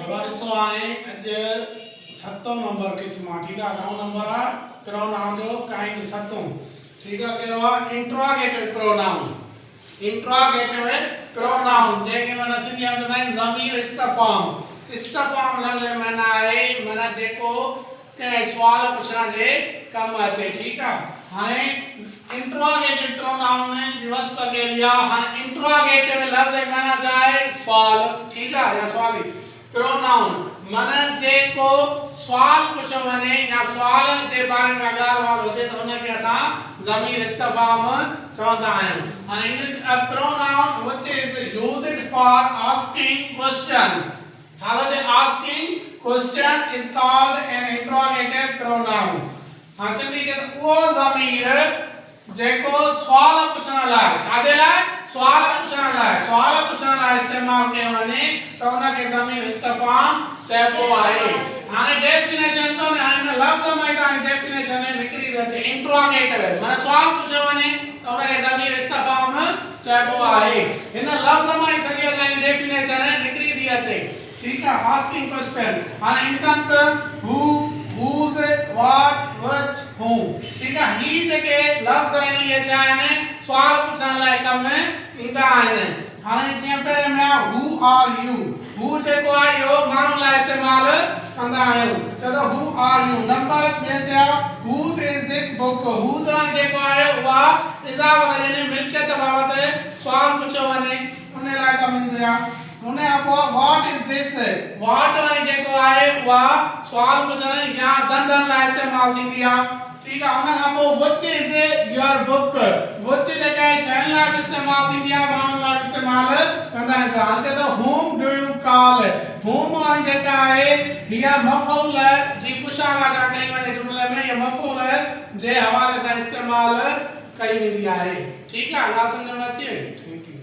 बाबा ॾिसो हाणे अॼु सतो नंबर क़िस्म आहे ठीकु आहे नओं नंबर आहे प्रोनाउन जो काइंड सतो ठीकु आहे कहिड़ो आहे इंट्रोगेटिव प्रोनाउन जंहिंखे माना सिंधीअ में चवंदा आहिनि ज़मीर इस्तफ़ाम लफ़्ज़ जो माना आहे माना जेको कंहिं सुवाल पुछण जे कमु अचे ठीकु आहे हाणे इंट्रोगेटिव प्रोनाउन जी वस्फ़ कयलि आहे हाणे इंट्रोगेटिव लफ़्ज़ जो माना छा आहे सुवाल ठीकु आहे या सुवाली प्रोनाउन माना जेको सवाल पुछो वञे या सवाल जे बारे में ॻाल्हि हुजे त हुनखे असां ज़मीर इस्तफ़ाम चवंदा आहियूं हाणे English a pronoun which is used for asking question छा थो चए asking question is called an interrogative pronoun हाणे सिंधी चए त उहो ज़मीर जेको सवाल पुछण लाइ छाजे लाइ सवाल पुछण लाइ इस्तेमाल कयो वञे त हुनखे ज़मीर इस्तफ़ाम चइबो आहे हाणे डेफिनेशन ॾिसो न हाणे लफ़्ज़ में तव्हांजी डेफिनेशन निकिरी थी अचे इंट्रोगेटिव माना सवाल पुछियो वञे त हुनखे ज़मीर इस्तफ़ाम चइबो आहे हिन लफ़्ज़ मां ई सॼी असांजी डेफिनेशन निकिरी थी अचे ठीकु आहे आस्किंग क्वेश्चन हाणे इंसान त हू whose what which whom ठीक है ही जेके लफ्ज़ आहिनि इहे छा आहिनि सवाल पुछण लाइ कम ईंदा आहिनि हाणे जीअं पहिरें में who are you who जेको आहे इहो माण्हू लाइ इस्तेमाल कंदा आहियूं चओ त who are you नंबर ॿिए ते whose is this book whose जेको आहे उहा इज़ाफ़त यानी मिल्कियत बाबति सवाल पुछियो वञे उन लाइ कम ईंदी आहे उन्हें आपो व्हाट इज दिस व्हाट वाली जेको आहे उहा सवाल पुछण या धंधन लाइ इस्तेमाल थींदी आहे ठीक आहे उन खां पोइ which is your book which जेका शइ लाइ इस्तेमाल थींदी आहे माण्हुनि लाइ इस्तेमाल कंदा आहिनि हाणे त whom do you call whom वाली जेका आहे हीअ मफ़ऊल जी पुशागा छा कई वञे जुमले में हीअ मफ़ऊल जे हवाले सां इस्तेमाल कई वेंदी आहे ठीक आहे ॻाल्हि सम्झ में अचे थैंक यू